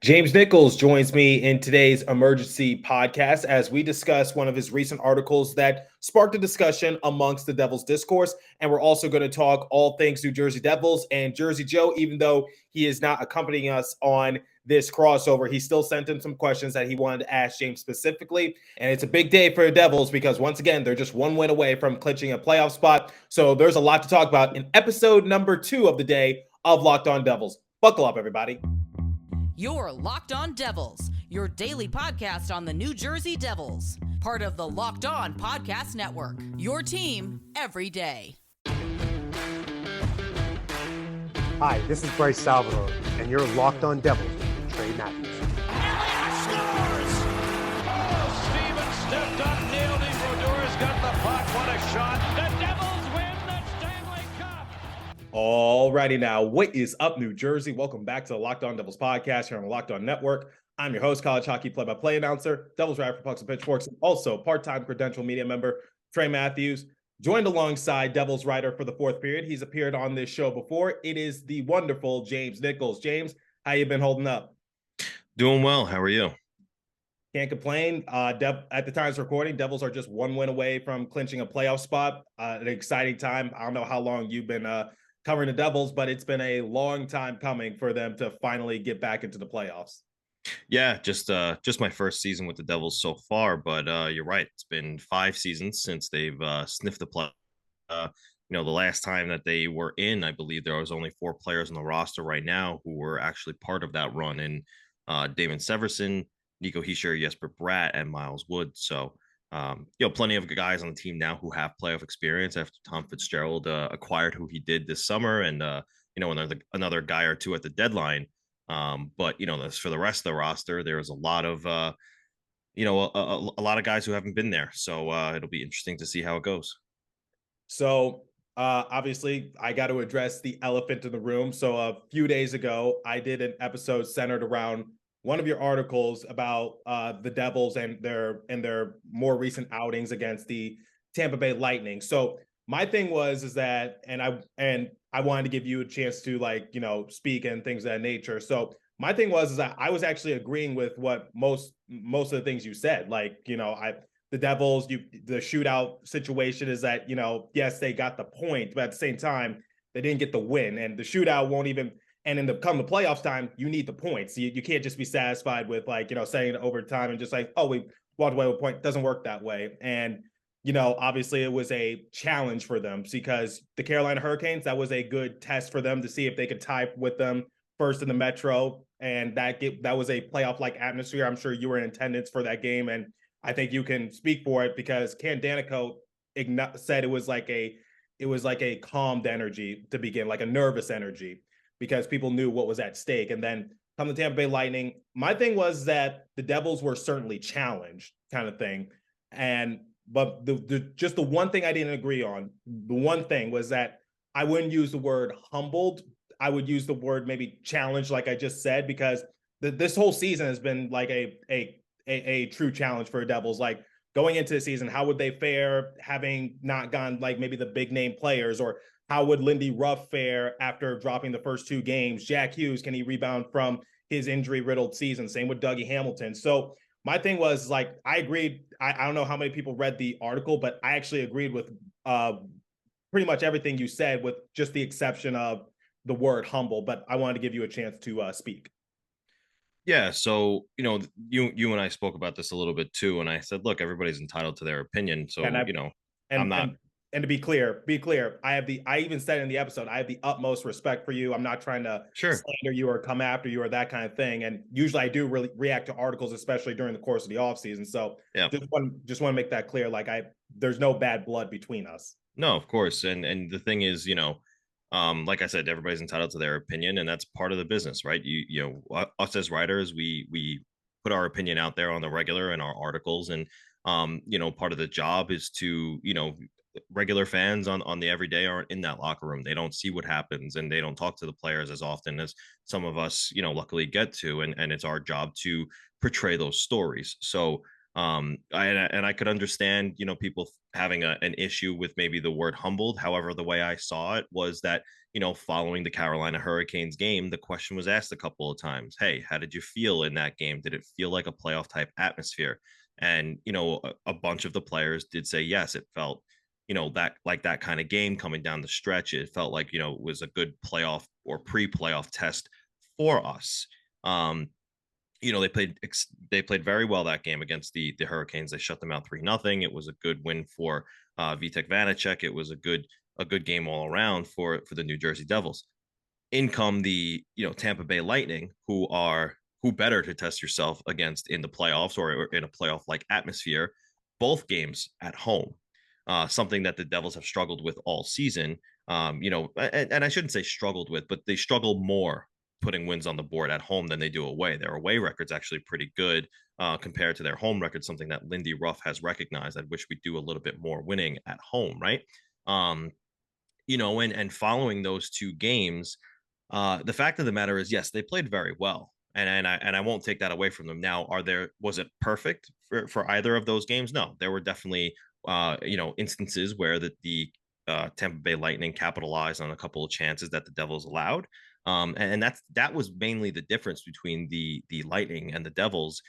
James Nichols joins me in today's emergency podcast as we discuss one of his recent articles that sparked a discussion amongst the Devils discourse. And we're also going to talk all things New Jersey Devils and Jersey Joe, even though he is not accompanying us on this crossover. He still sent in some questions that he wanted to ask James specifically. And it's a big day for the Devils because, once again, they're just one win away from clinching a playoff spot. So there's a lot to talk about in episode number 2 of the day of Locked On Devils. Buckle up, everybody. You're Locked On Devils, your daily podcast on the New Jersey Devils. Part of the Locked On Podcast Network, your team every day. Hi, this is Bryce Salvador, and you're Locked On Devils with Trey Matthews. Elliott scores! Oh, Stevens stepped up, nailed it. Brodor's got the puck. What a shot. The Devils win the Stanley Cup. Alrighty now, what is up, New Jersey? Welcome back to the Locked On Devils podcast here on the Locked On Network. I'm your host, college hockey play-by-play announcer, Devils writer for Pucks and Pitchforks, and also part-time credential media member, Trey Matthews. Joined alongside Devils writer for the fourth period. He's appeared on this show before. It is the wonderful James Nichols. James, how you been holding up? Doing well. How are you? Can't complain. At the time of recording, Devils are just one win away from clinching a playoff spot. An exciting time. I don't know how long you've been covering the Devils, but it's been a long time coming for them to finally get back into the playoffs. Yeah, just my first season with the Devils so far, but you're right. It's been 5 seasons since they've sniffed the play. The last time that they were in, I believe there was only 4 players on the roster right now who were actually part of that run, and Damon Severson, Nico Hischier, Jesper Bratt, and Miles Wood. So plenty of guys on the team now who have playoff experience after Tom Fitzgerald acquired who he did this summer, and another guy or two at the deadline. But for the rest of the roster, there's a lot of a lot of guys who haven't been there. So it'll be interesting to see how it goes. So obviously, I got to address the elephant in the room. So a few days ago, I did an episode centered around one of your articles about the Devils and their more recent outings against the Tampa Bay Lightning. So my thing is that, and I wanted to give you a chance to speak and things of that nature. So my thing is that I was actually agreeing with what most of the things you said. The Devils, the shootout situation is that, yes, they got the point, but at the same time, they didn't get the win, and the shootout won't even. And in the playoffs time, you need the points. You can't just be satisfied with saying it overtime and just we walked away with a point. It doesn't work that way. And obviously it was a challenge for them because the Carolina Hurricanes, that was a good test for them to see if they could tie with them first in the Metro. And that was a playoff-like atmosphere. I'm sure you were in attendance for that game. And I think you can speak for it because Ken Danico said it was like a calmed energy to begin, like a nervous energy, because people knew what was at stake. And then come the Tampa Bay Lightning, my thing was that the Devils were certainly challenged kind of thing. But the one thing I didn't agree on, the one thing was that I wouldn't use the word humbled. I would use the word maybe challenged, like I just said, because this whole season has been like a true challenge for Devils. Like going into the season, how would they fare having not gone maybe the big name players, or how would Lindy Ruff fare after dropping the first 2 games? Jack Hughes, can he rebound from his injury-riddled season? Same with Dougie Hamilton. So my thing was I agreed. I don't know how many people read the article, but I actually agreed with pretty much everything you said, with just the exception of the word humble. But I wanted to give you a chance to speak. Yeah, so you and I spoke about this a little bit too, and I said, look, everybody's entitled to their opinion. So I'm not. And to be clear, I even said in the episode, I have the utmost respect for you. I'm not trying to slander you or come after you or that kind of thing. And usually I do really react to articles, especially during the course of the offseason. So just want to make that clear. There's no bad blood between us. No, of course. And the thing is, like I said, everybody's entitled to their opinion, and that's part of the business, right? Us as writers, we put our opinion out there on the regular in our articles. And, part of the job is to, regular fans on the everyday aren't in that locker room. They don't see what happens, and they don't talk to the players as often as some of us, luckily get to. And it's our job to portray those stories. So I could understand, people having an issue with maybe the word humbled. However, the way I saw it was that, following the Carolina Hurricanes game, the question was asked a couple of times, hey, how did you feel in that game? Did it feel like a playoff type atmosphere? And, a bunch of the players did say, yes, it felt, that like that kind of game coming down the stretch. It felt like, it was a good playoff or pre-playoff test for us. They played very well that game against the Hurricanes. They shut them out 3-0. It was a good win for Vitek Vanacek. It was a good game all around for the New Jersey Devils. In come the Tampa Bay Lightning, who better to test yourself against in the playoffs or in a playoff like atmosphere, both games at home. Something that the Devils have struggled with all season. And I shouldn't say struggled with, but they struggle more putting wins on the board at home than they do away. Their away record's actually pretty good compared to their home record, something that Lindy Ruff has recognized. I wish we do a little bit more winning at home, right? And following those two games, the fact of the matter is, yes, they played very well. And I won't take that away from them. Now, was it perfect for either of those games? No, there were definitely instances where the Tampa Bay Lightning capitalized on a couple of chances that the Devils allowed. And that was mainly the difference between the Lightning and the Devils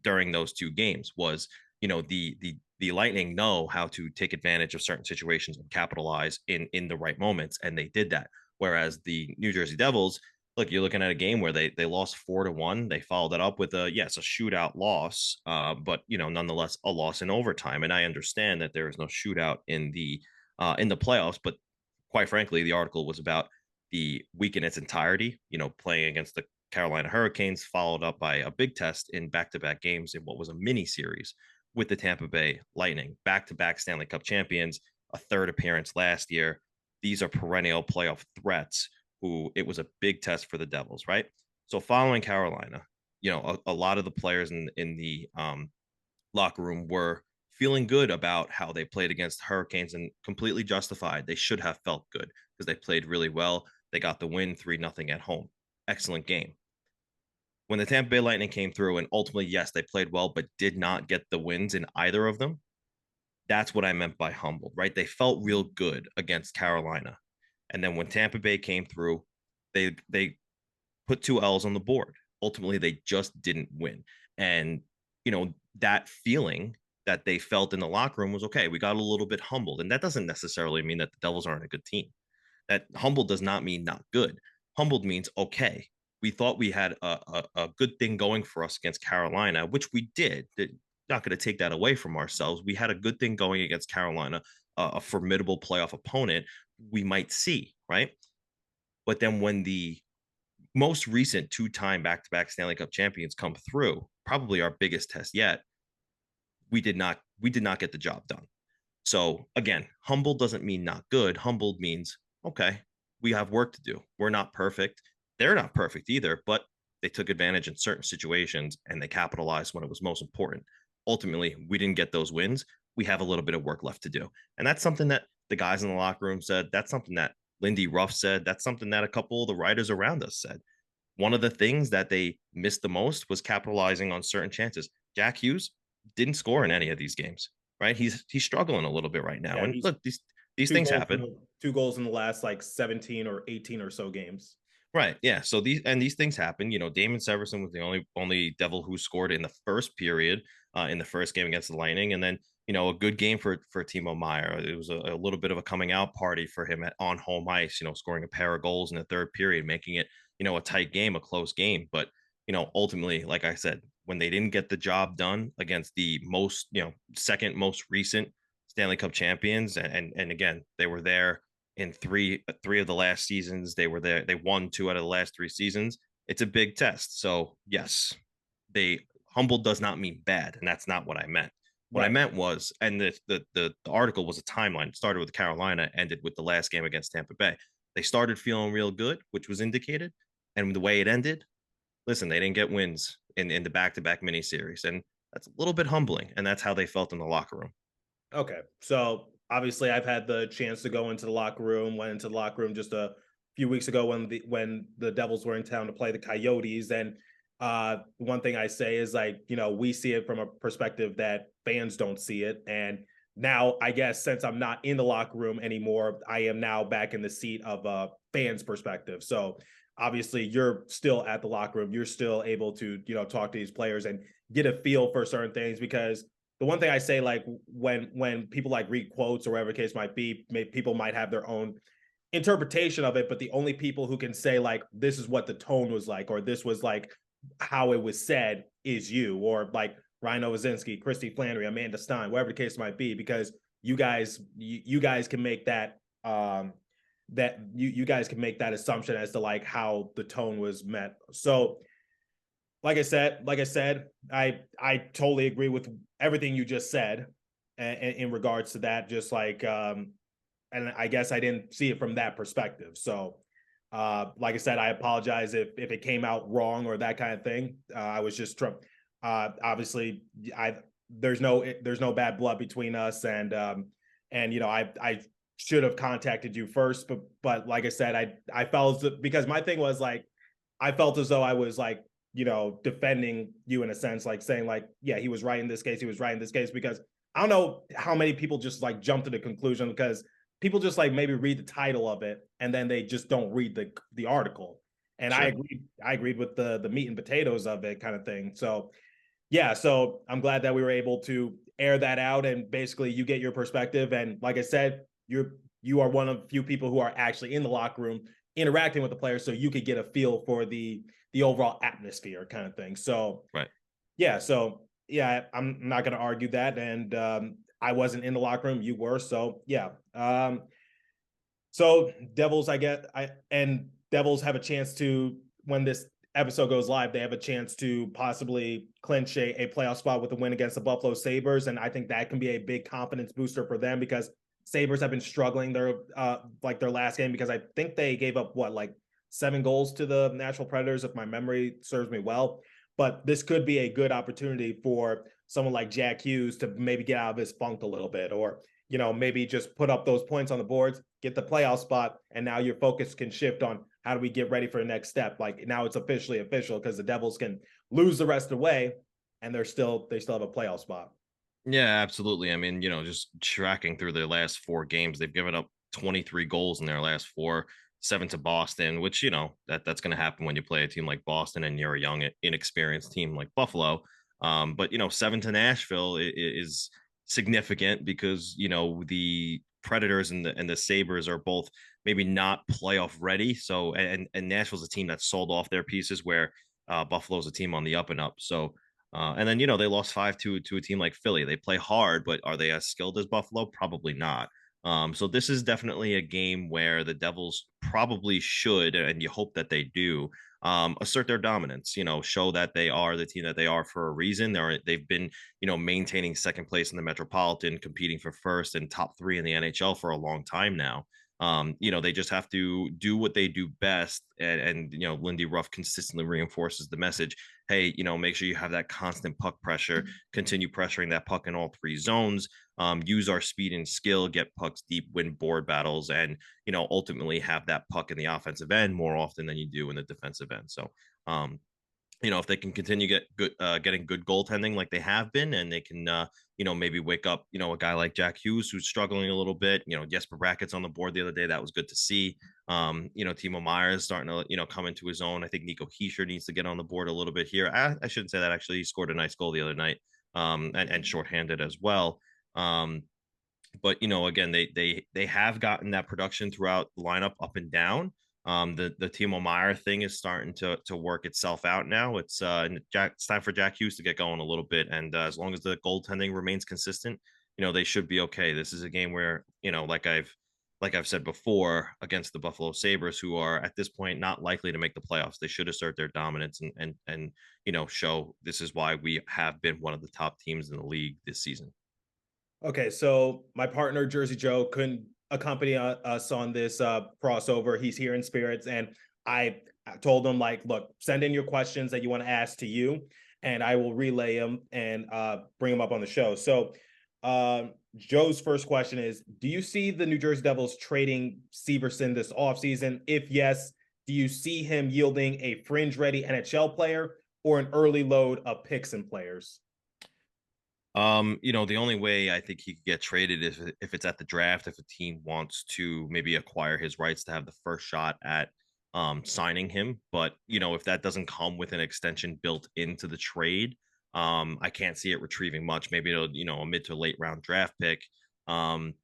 during those two games was, the Lightning know how to take advantage of certain situations and capitalize in the right moments, and they did that. Whereas the New Jersey Devils, look, you're looking at a game where they lost 4-1. They followed it up with a shootout loss, but nonetheless a loss in overtime. And I understand that there is no shootout in the playoffs, but quite frankly, the article was about the week in its entirety. Playing against the Carolina Hurricanes, followed up by a big test in back-to-back games in what was a mini series with the Tampa Bay Lightning, back-to-back Stanley Cup champions, a third appearance last year. These are perennial playoff threats who it was a big test for the Devils, right? So following Carolina, a lot of the players in the locker room were feeling good about how they played against Hurricanes and completely justified. They should have felt good because they played really well. They got the win 3-0 at home. Excellent game. When the Tampa Bay Lightning came through and ultimately, yes, they played well, but did not get the wins in either of them. That's what I meant by humbled, right? They felt real good against Carolina. And then when Tampa Bay came through, they put 2 L's on the board. Ultimately, they just didn't win. And, that feeling that they felt in the locker room was, okay, we got a little bit humbled. And that doesn't necessarily mean that the Devils aren't a good team. That humbled does not mean not good. Humbled means, okay, we thought we had a good thing going for us against Carolina, which we did. Not going to take that away from ourselves. We had a good thing going against Carolina, a formidable playoff opponent we might see, right? But then when the most recent 2-time back-to-back Stanley Cup champions come through, probably our biggest test yet, we did not get the job done. So again, humbled doesn't mean not good. Humbled means, okay, we have work to do. We're not perfect. They're not perfect either, but they took advantage in certain situations and they capitalized when it was most important. Ultimately, we didn't get those wins. We have a little bit of work left to do. And that's something that the guys in the locker room said. That's something that Lindy Ruff said. That's something that a couple of the writers around us said. One of the things that they missed the most was capitalizing on certain chances. Jack Hughes didn't score in any of these games, right? He's struggling a little bit right now. Yeah, and look, these things happen. 2 goals in the last 17 or 18 or so games. Right. Yeah. So these things happen. Damon Severson was the only Devil who scored in the first period in the first game against the Lightning, and then a good game for Timo Meier. It was a little bit of a coming out party for him on home ice. Scoring a pair of goals in the third period, making it a tight game, a close game. But ultimately, like I said, when they didn't get the job done against the most second most recent Stanley Cup champions, and again, they were there in three of the last seasons. They were there. They won 2 out of the last 3 seasons. It's a big test. So yes, humble does not mean bad. And that's not what I meant. What I meant was, and the article was a timeline. It started with Carolina, ended with the last game against Tampa Bay. They started feeling real good, which was indicated. And the way it ended, listen, they didn't get wins in the back-to-back miniseries. And that's a little bit humbling. And that's how they felt in the locker room. Okay. So obviously I've had the chance to go into the locker room, went into the locker room just a few weeks ago when the Devils were in town to play the Coyotes. And one thing I say is we see it from a perspective that fans don't see it. And now I guess since I'm not in the locker room anymore, I am now back in the seat of a fan's perspective. So obviously you're still at the locker room. You're still able to, talk to these players and get a feel for certain things, because the one thing I say, like when people like read quotes or whatever the case might be, people might have their own interpretation of it, but the only people who can say like, this is what the tone was like, or this was like how it was said is you, or like Ryan Nowazinski, Christy Flannery, Amanda Stein, whatever the case might be, because you guys can make that you guys can make that assumption as to like how the tone was met. So like I said, I totally agree with everything you just said in regards to that. Just like, and I guess I didn't see it from that perspective. So, like I said, I apologize if it came out wrong or that kind of thing. I was just obviously there's no bad blood between us, and I should have contacted you first, but like I said, I felt, because my thing was like, I felt as though I was like, defending you in a sense, like saying like, yeah, he was right in this case, because I don't know how many people just like jump to the conclusion, because people just like maybe read the title of it and then they just don't read the article. And sure. I agreed with the meat and potatoes of it kind of thing. So yeah, so I'm glad that we were able to air that out, and basically you get your perspective. And like I said, you are one of the few people who are actually in the locker room interacting with the players, so you could get a feel for the overall atmosphere kind of thing. So right. Yeah. So yeah, I'm not going to argue that. And I wasn't in the locker room. You were. So yeah. So Devils, and Devils have a chance to, when this episode goes live, they have a chance to possibly clinch a playoff spot with a win against the Buffalo Sabres. And I think that can be a big confidence booster for them, because Sabres have been struggling their last game, because I think they gave up 7 goals to the Nashville Predators, if my memory serves me well. But this could be a good opportunity for someone like Jack Hughes to maybe get out of his funk a little bit, or, maybe just put up those points on the boards, get the playoff spot, and now your focus can shift on how do we get ready for the next step. Like now it's officially official, because the Devils can lose the rest of the way and they still have a playoff spot. Yeah, absolutely. I mean, just tracking through their last 4 games, they've given up 23 goals in their last 4, 7 to Boston, which, that's going to happen when you play a team like Boston and you're a young, inexperienced team like Buffalo. But 7 to Nashville is significant, because, the Predators and the Sabres are both maybe not playoff ready. So, and Nashville's a team that sold off their pieces, where Buffalo's a team on the up and up. So, and then, they lost 5-2 to a team like Philly. They play hard, but are they as skilled as Buffalo? Probably not. So this is definitely a game where the Devils probably should, and you hope that they do, assert their dominance, show that they are the team that they are for a reason. They've been, maintaining second place in the Metropolitan, competing for first and top 3 in the NHL for a long time now. They just have to do what they do best. And Lindy Ruff consistently reinforces the message. Hey, make sure you have that constant puck pressure, continue pressuring that puck in all 3 zones, use our speed and skill, get pucks deep, win board battles, and, ultimately have that puck in the offensive end more often than you do in the defensive end. So, if they can continue getting good goaltending like they have been, and they can, maybe wake up, a guy like Jack Hughes who's struggling a little bit. Jesper Brackett's on the board the other day. That was good to see. Timo Meier is starting to, come into his own. I think Nico Hischier needs to get on the board a little bit here. I shouldn't say that, actually. He scored a nice goal the other night, and shorthanded as well. But again, they have gotten that production throughout the lineup up and down. The Timo Meier thing is starting to work itself out now. It's time for Jack Hughes to get going a little bit, and as long as the goaltending remains consistent, they should be okay. This is a game where, like I've said before, against the Buffalo Sabres, who are at this point not likely to make the playoffs. They should assert their dominance and show this is why we have been one of the top teams in the league this season. Okay, so my partner Jersey Joe couldn't accompany us on this crossover. He's here in spirits, and I told him, like, look, send in your questions that you want to ask to you, and I will relay them and bring them up on the show. So Joe's first question is, do you see the New Jersey Devils trading Severson this offseason? If yes, do you see him yielding a fringe-ready NHL player or an early load of picks and players? The only way I think he could get traded is if it's at the draft, if a team wants to maybe acquire his rights to have the first shot at signing him. But, if that doesn't come with an extension built into the trade, I can't see it retrieving much. Maybe it'll, a mid to late round draft pick. Um,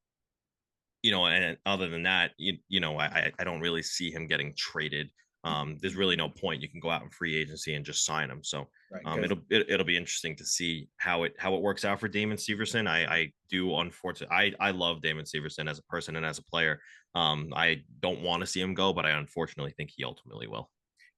and other than that, I don't really see him getting traded. There's really no point. You can go out in free agency and just sign him. So Right. It'll be interesting to see how it works out for Damon Severson. I do, unfortunately, I love Damon Severson as a person and as a player. I don't want to see him go, but I unfortunately think he ultimately will.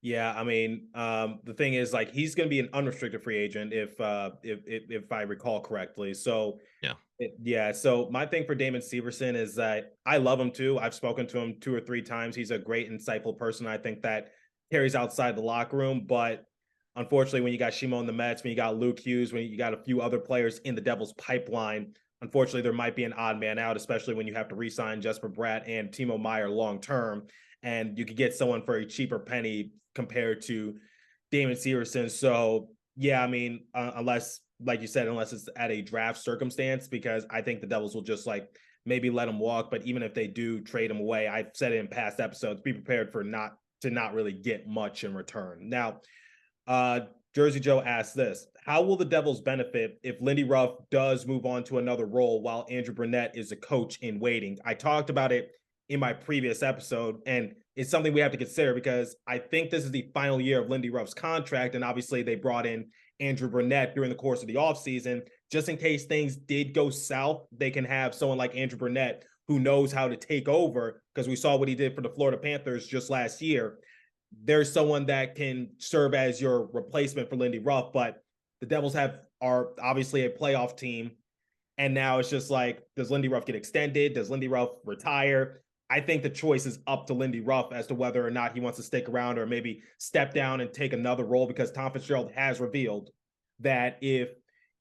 Yeah, I mean, the thing is, like, he's going to be an unrestricted free agent if I recall correctly. So Yeah. Yeah. So my thing for Damon Severson is that I love him too. I've spoken to him 2 or 3 times. He's a great, insightful person. I think that carries outside the locker room. But unfortunately, when you got Shimo in the Mets, when you got Luke Hughes, when you got a few other players in the Devils pipeline, unfortunately, there might be an odd man out, especially when you have to re-sign Jesper Bratt and Timo Meyer long term. And you could get someone for a cheaper penny compared to Damon Severson. So yeah, I mean, unless, like you said, unless it's at a draft circumstance, because I think the Devils will just like maybe let him walk. But even if they do trade him away, I've said it in past episodes, be prepared for not really get much in return. Now, Jersey Joe asked this: how will the Devils benefit if Lindy Ruff does move on to another role while Andrew Brunette is a coach in waiting? I talked about it in my previous episode, and it's something we have to consider because I think this is the final year of Lindy Ruff's contract, and obviously they brought in Andrew Brunette during the course of the offseason. Just in case things did go south, they can have someone like Andrew Brunette who knows how to take over, because we saw what he did for the Florida Panthers just last year. There's someone that can serve as your replacement for Lindy Ruff, but the Devils are obviously a playoff team. And now it's just like, does Lindy Ruff get extended? Does Lindy Ruff retire? I think the choice is up to Lindy Ruff as to whether or not he wants to stick around or maybe step down and take another role, because Tom Fitzgerald has revealed that if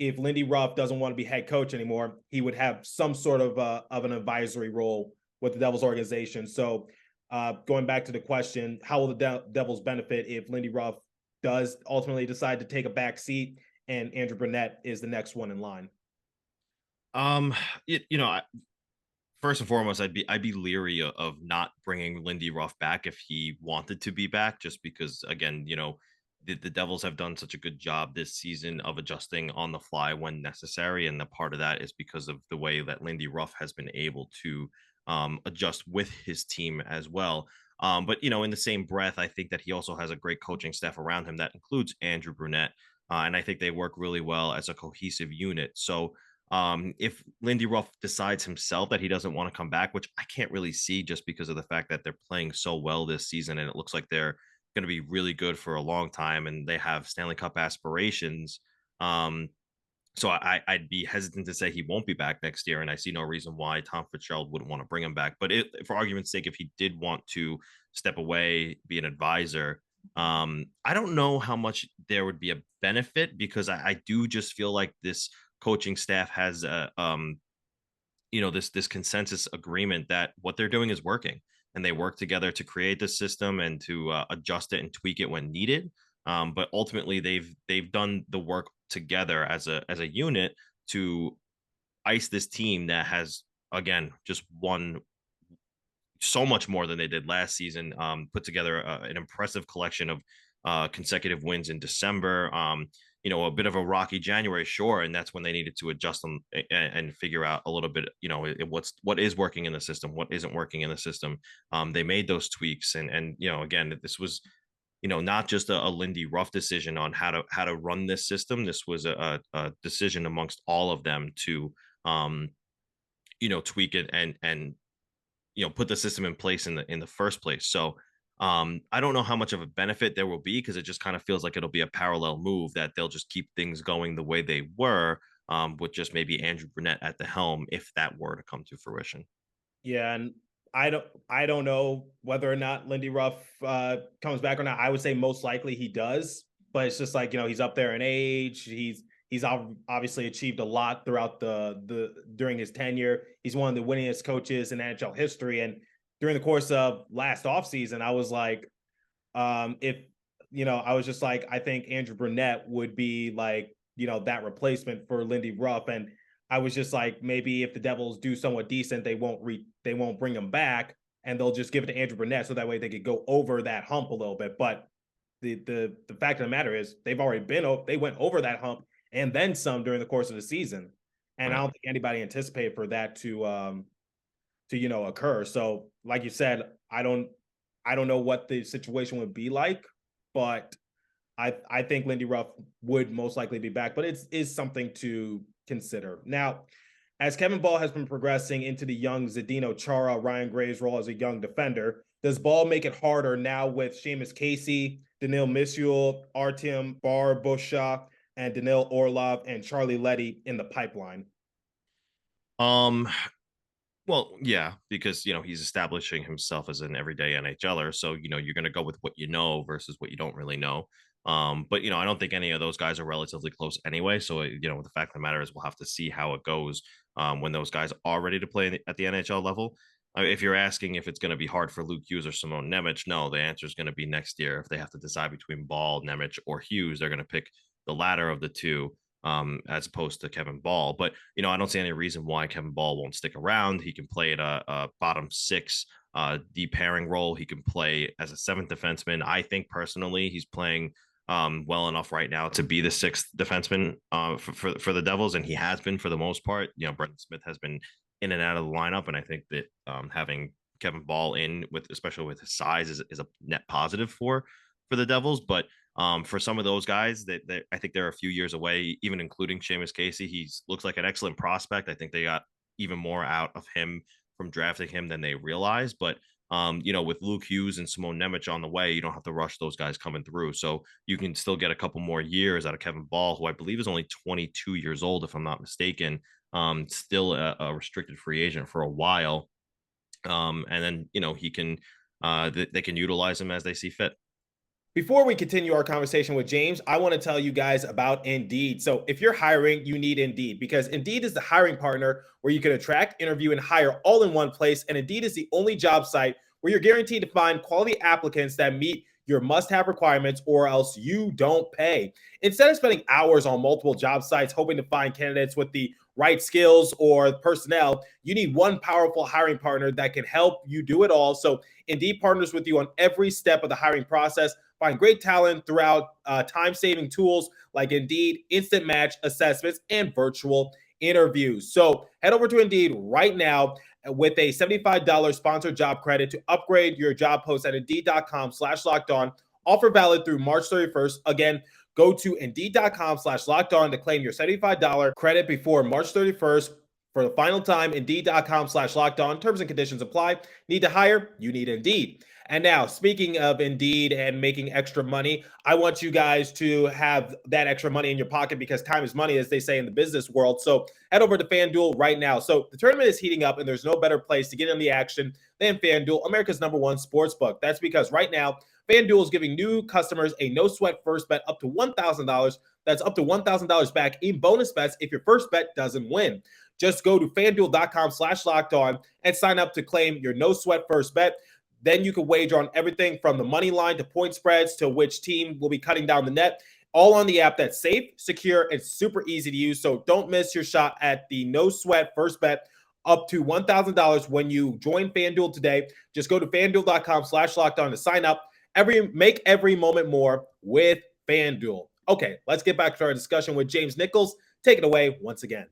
Lindy Ruff doesn't want to be head coach anymore, he would have some sort of an advisory role with the Devils organization. So going back to the question, how will the Devils benefit if Lindy Ruff does ultimately decide to take a back seat and Andrew Brunette is the next one in line? Um, First and foremost, I'd be leery of not bringing Lindy Ruff back if he wanted to be back, just because, again, the Devils have done such a good job this season of adjusting on the fly when necessary, and the part of that is because of the way that Lindy Ruff has been able to adjust with his team as well. But in the same breath, I think that he also has a great coaching staff around him that includes Andrew Brunette, and I think they work really well as a cohesive unit. So if Lindy Ruff decides himself that he doesn't want to come back, which I can't really see just because of the fact that they're playing so well this season and it looks like they're going to be really good for a long time and they have Stanley Cup aspirations. So I'd be hesitant to say he won't be back next year, and I see no reason why Tom Fitzgerald wouldn't want to bring him back. But for argument's sake, if he did want to step away, be an advisor, I don't know how much there would be a benefit, because I do just feel like this coaching staff has this consensus agreement that what they're doing is working, and they work together to create the system and to adjust it and tweak it when needed. But ultimately, they've done the work together as a unit to ice this team that has, again, just won so much more than they did last season. Put together an impressive collection of consecutive wins in December. A bit of a rocky January, sure, and that's when they needed to adjust them and figure out a little bit, what is working in the system, what isn't working in the system. They made those tweaks, and again, this was not just a Lindy Ruff decision on how to run this system. This was a decision amongst all of them to tweak it and put the system in place in the first place. So I don't know how much of a benefit there will be, because it just kind of feels like it'll be a parallel move, that they'll just keep things going the way they were, with just maybe Andrew Brunette at the helm, if that were to come to fruition. Yeah, and I don't know whether or not Lindy Ruff comes back or not. I would say most likely he does, but it's just like, he's up there in age. He's obviously achieved a lot throughout during his tenure. He's one of the winningest coaches in NHL history, and during the course of last offseason, I was like, I was just like, I think Andrew Brunette would be like that replacement for Lindy Ruff. And I was just like, maybe if the Devils do somewhat decent, they won't bring him back, and they'll just give it to Andrew Burnett so that way they could go over that hump a little bit. But the fact of the matter is they went over that hump and then some during the course of the season. And I don't think anybody anticipated for that to occur. So like you said, I don't know what the situation would be like, but I think Lindy Ruff would most likely be back, but it is something to consider. Now, as Kevin Ball has been progressing into the young Zdeno Chara, Ryan Graves role as a young defender, does Ball make it harder now with Seamus Casey, Daniil Misiul, Artem Barbusha, and Danil Orlov and Charlie Letty in the pipeline? Well, yeah, because he's establishing himself as an everyday NHLer, so you're going to go with what you know versus what you don't really know. But I don't think any of those guys are relatively close anyway. So the fact of the matter is we'll have to see how it goes when those guys are ready to play at the NHL level. If you're asking if it's going to be hard for Luke Hughes or Simone Nemec, no, the answer is going to be next year. If they have to decide between Ball, Nemec, or Hughes, they're going to pick the latter of the two. As opposed to Kevin Ball. But, I don't see any reason why Kevin Ball won't stick around. He can play at a bottom six deep pairing role. He can play as a seventh defenseman. I think personally he's playing well enough right now to be the sixth defenseman for the Devils, and he has been for the most part. Brendan Smith has been in and out of the lineup, and I think that having Kevin Ball in especially with his size is a net positive for the Devils. But for some of those guys that I think they're a few years away, even including Seamus Casey. He looks like an excellent prospect. I think they got even more out of him from drafting him than they realized. But with Luke Hughes and Simone Nemec on the way, you don't have to rush those guys coming through. So you can still get a couple more years out of Kevin Ball, who I believe is only 22 years old, if I'm not mistaken. Still a restricted free agent for a while. And then he can they can utilize him as they see fit. Before we continue our conversation with James, I want to tell you guys about Indeed. So if you're hiring, you need Indeed, because Indeed is the hiring partner where you can attract, interview, and hire all in one place. And Indeed is the only job site where you're guaranteed to find quality applicants that meet your must-have requirements, or else you don't pay. Instead of spending hours on multiple job sites hoping to find candidates with the right skills or personnel, you need one powerful hiring partner that can help you do it all. So Indeed partners with you on every step of the hiring process. Find great talent throughout time-saving tools like Indeed, instant match assessments, and virtual interviews. So head over to Indeed right now with a $75 sponsored job credit to upgrade your job post at Indeed.com/lockedon. Offer valid through March 31st. Again, go to Indeed.com/lockedon to claim your $75 credit before March 31st. For the final time, Indeed.com/lockedon. Terms and conditions apply. Need to hire? You need Indeed. And now, speaking of Indeed and making extra money, I want you guys to have that extra money in your pocket, because time is money, as they say in the business world. So head over to FanDuel right now. So the tournament is heating up, and there's no better place to get in the action than FanDuel, America's #1 sports book. That's because right now, FanDuel is giving new customers a no-sweat first bet up to $1,000. That's up to $1,000 back in bonus bets if your first bet doesn't win. Just go to FanDuel.com/lockedon and sign up to claim your no-sweat first bet. Then you can wager on everything from the money line to point spreads to which team will be cutting down the net, all on the app that's safe, secure, and super easy to use. So don't miss your shot at the no sweat first bet up to $1,000 when you join FanDuel today. Just go to FanDuel.com/lockedon to sign up. Make every moment more with FanDuel. Okay, let's get back to our discussion with James Nichols. Take it away once again.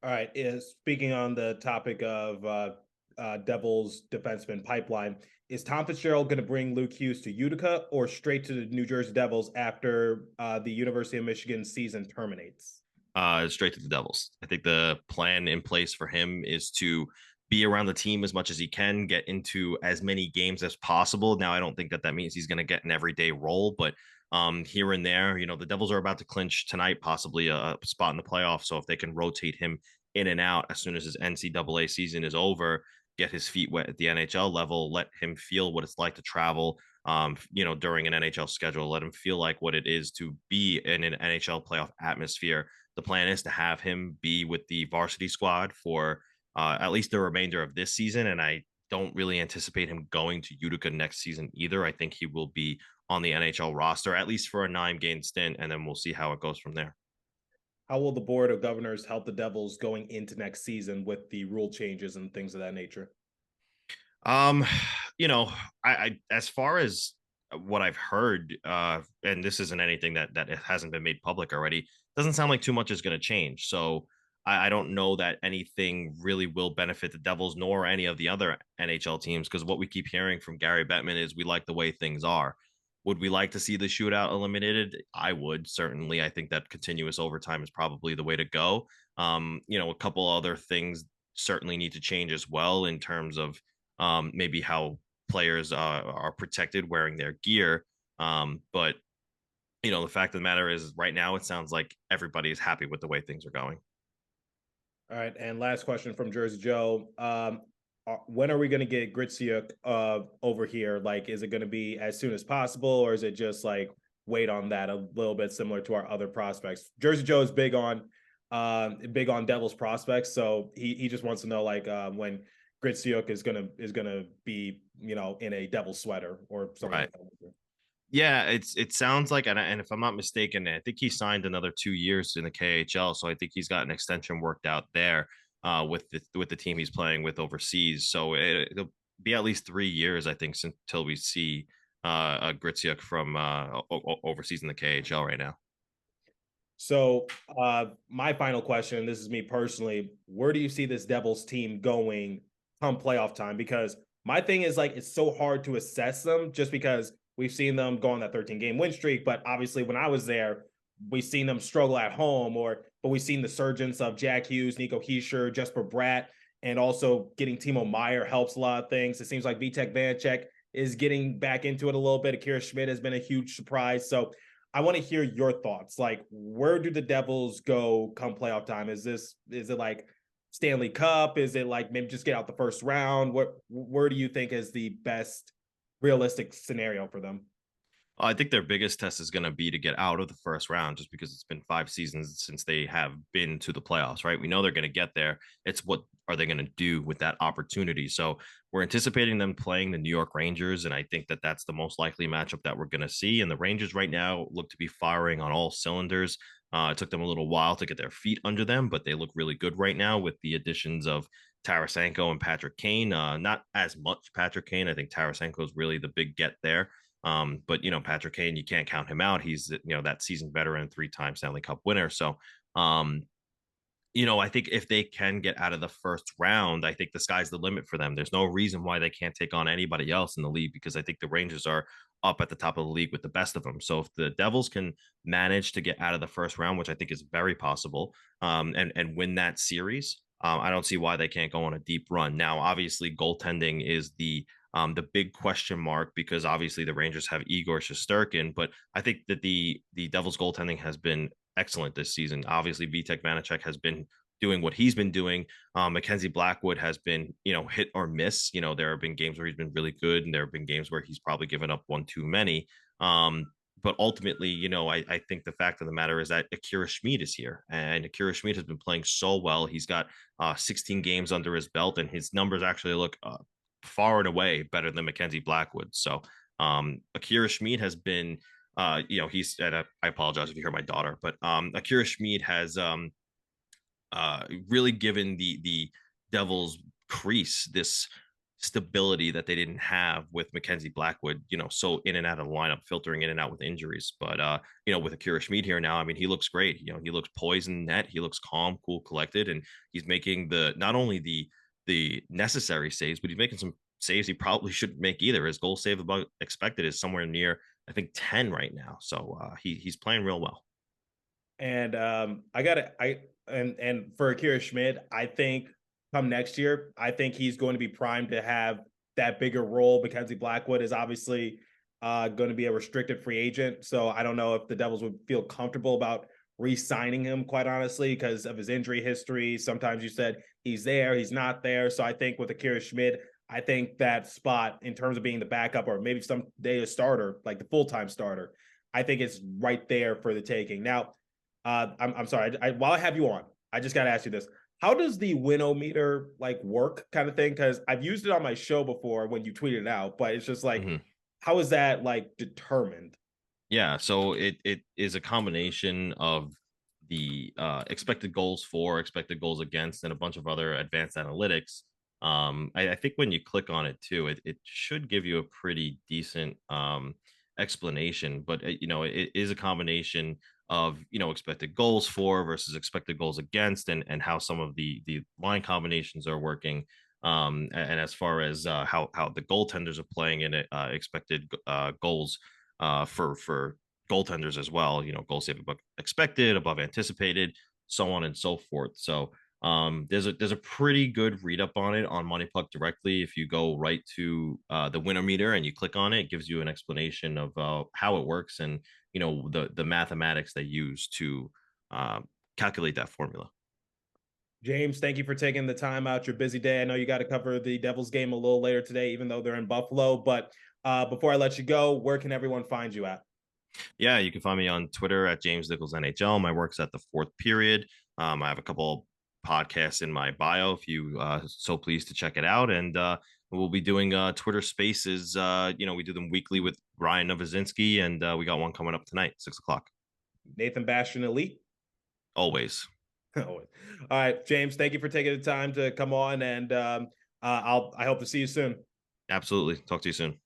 All right. Speaking on the topic of Devils defenseman pipeline, is Tom Fitzgerald going to bring Luke Hughes to Utica or straight to the New Jersey Devils after the University of Michigan season terminates? Straight to the Devils. I think the plan in place for him is to be around the team as much as he can, get into as many games as possible. Now, I don't think that means he's going to get an everyday role, but here and there, the Devils are about to clinch tonight, possibly a spot in the playoffs. So if they can rotate him in and out as soon as his NCAA season is over, get his feet wet at the NHL level, let him feel what it's like to travel, during an NHL schedule, let him feel like what it is to be in an NHL playoff atmosphere. The plan is to have him be with the varsity squad for at least the remainder of this season. And I don't really anticipate him going to Utica next season either. I think he will be on the NHL roster, at least for a 9-game stint, and then we'll see how it goes from there. How will the Board of Governors help the Devils going into next season with the rule changes and things of that nature? You know, I as far as what I've heard, and this isn't anything that it hasn't been made public already, doesn't sound like too much is going to change. So I don't know that anything really will benefit the Devils nor any of the other NHL teams, because what we keep hearing from Gary Bettman is we like the way things are. Would we like to see the shootout eliminated? I would, certainly. I think that continuous overtime is probably the way to go. You know, a couple other things certainly need to change as well in terms of maybe how players are protected wearing their gear. But you know, the fact of the matter is, right now, it sounds like everybody is happy with the way things are going. All right, and last question from Jersey Joe. When are we going to get Gritsuk over here? Like, is it going to be as soon as possible, or is it just like wait on that a little bit, similar to our other prospects? Jersey Joe is big on Devils prospects, so he just wants to know like when Gritsuk is gonna be, you know, in a Devil sweater or something Right. like that. Yeah, it sounds like, and if I'm not mistaken, I think he signed another 2 years in the KHL, so I think he's got an extension worked out there with the team he's playing with overseas. So it'll be at least 3 years, I think, until we see a Gritsuk from overseas in the KHL right now. So my final question, this is me personally, where do you see this Devils team going come playoff time? Because my thing is like, it's so hard to assess them just because we've seen them go on that 13-game win streak. But obviously when I was there, we've seen them struggle at home, but we've seen the surgence of Jack Hughes, Nico Hischier, Jesper Bratt, and also getting Timo Meier helps a lot of things. It seems like Vitek Vanacek is getting back into it a little bit. Akira Schmid has been a huge surprise. So I want to hear your thoughts. Like, where do the Devils go come playoff time? Is it like Stanley Cup? Is it like maybe just get out the first round? Where do you think is the best realistic scenario for them? I think their biggest test is going to be to get out of the first round, just because it's been 5 seasons since they have been to the playoffs, right? We know they're going to get there. It's what are they going to do with that opportunity? So we're anticipating them playing the New York Rangers, and I think that that's the most likely matchup that we're going to see. And the Rangers right now look to be firing on all cylinders. It took them a little while to get their feet under them, but they look really good right now with the additions of Tarasenko and Patrick Kane. Not as much Patrick Kane. I think Tarasenko is really the big get there. But you know, Patrick Kane, you can't count him out. He's, you know, that seasoned veteran, 3-time Stanley Cup winner. So, you know, I think if they can get out of the first round, I think the sky's the limit for them. There's no reason why they can't take on anybody else in the league, because I think the Rangers are up at the top of the league with the best of them. So if the Devils can manage to get out of the first round, which I think is very possible, and win that series, I don't see why they can't go on a deep run. Now, obviously, goaltending is the big question mark, because obviously the Rangers have Igor Shesterkin, but I think that the Devils goaltending has been excellent this season. Obviously, Vitek Vanacek has been doing what he's been doing. Mackenzie Blackwood has been, you know, hit or miss. You know, there have been games where he's been really good, and there have been games where he's probably given up one too many. But ultimately, you know, I think the fact of the matter is that Akira Schmid is here, and Akira Schmid has been playing so well. He's got 16 games under his belt, and his numbers actually look far and away better than Mackenzie Blackwood. So Akira Schmid has been, you know, he's at I apologize if you hear my daughter, but Akira Schmid has really given the Devils crease this stability that they didn't have with Mackenzie Blackwood, you know, so in and out of the lineup, filtering in and out with injuries. But you know, with Akira Schmid here now, I mean, he looks great. You know, he looks poised in net, he looks calm, cool, collected, and he's making not only the necessary saves, but he's making some saves he probably shouldn't make either. His goal save above expected is somewhere near, I think, 10 right now. So he's playing real well. And and for Akira Schmid, I think come next year, I think he's going to be primed to have that bigger role. Mackenzie Blackwood is obviously going to be a restricted free agent. So I don't know if the Devils would feel comfortable about re-signing him, quite honestly, because of his injury history. Sometimes you said he's there, he's not there. So I think with Akira Schmid, I think that spot in terms of being the backup or maybe someday a starter, like the full-time starter, I think it's right there for the taking. Now, I'm sorry. While I have you on, I just got to ask you this. how does the winometer like work kind of thing? Because I've used it on my show before when you tweeted it out, but it's just like, how is that like determined? Yeah, so it is a combination of the expected goals for, expected goals against, and a bunch of other advanced analytics. I think when you click on it too, it should give you a pretty decent explanation. But it is a combination of expected goals for versus expected goals against, and how some of the line combinations are working. And as far as how the goaltenders are playing in it, expected goals for goaltenders as well. Goals saved above expected, above anticipated, so on and so forth. So there's a pretty good read up on it on Money Puck directly. If you go right to the winner meter and you click on it, it gives you an explanation of how it works and the mathematics they use to calculate that formula. James, thank you for taking the time out your busy day. I know you got to cover the Devils game a little later today, even though they're in Buffalo. But before I let you go, where can everyone find you at? Yeah, you can find me on Twitter at James Nichols NHL. My work's at the fourth period. I have a couple podcasts in my bio if you so pleased to check it out. And we'll be doing Twitter Spaces. We do them weekly with Ryan Novozinski, and we got one coming up tonight, 6:00. Nathan Bastian Elite. Always. All right, James, thank you for taking the time to come on, and I hope to see you soon. Absolutely. Talk to you soon.